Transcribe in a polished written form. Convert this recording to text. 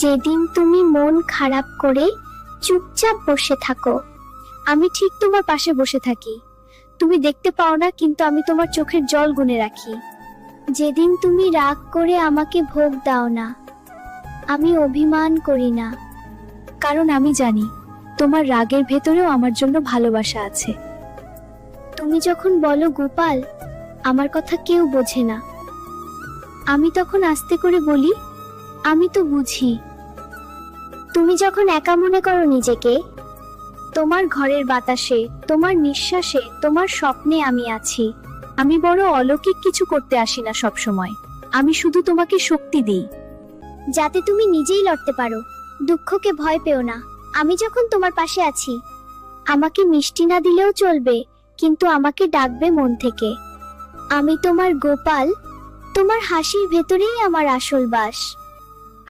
যেদিন তুমি মন খারাপ করে চুপচাপ বসে থাকো, আমি ঠিক তোমার পাশে বসে থাকি। তুমি দেখতে পাও না, কিন্তু আমি তোমার চোখের জল গুনে রাখি। যেদিন তুমি রাগ করে আমাকে ভোগ দাও না, আমি অভিমান করি না, কারণ আমি জানি তোমার রাগের ভেতরেও আমার জন্য ভালোবাসা আছে। তুমি যখন বলো গোপাল, আমার কথা কেউ বোঝে না, আমি তখন আস্তে করে বলি, আমি তো বুঝি। তুমি যখন একা মনে করো নিজেকে, তোমার ঘরের বাতাসে, তোমার নিঃশ্বাসে, তোমার স্বপ্নে আমি আছি। আমি বড় অলৌকিক কিছু করতে আসি না সব সময়, আমি শুধু তোমাকে শক্তি দিই। যাতে তুমি নিজেই লড়তে পারো। দুঃখকে ভয় পেও না, আমি যখন তোমার পাশে আছি। আমাকে মিষ্টি না দিলেও চলবে, কিন্তু আমাকে ডাকবে মন থেকে। আমি তোমার গোপাল, তোমার হাসির ভেতরেই আমার আসল বাস।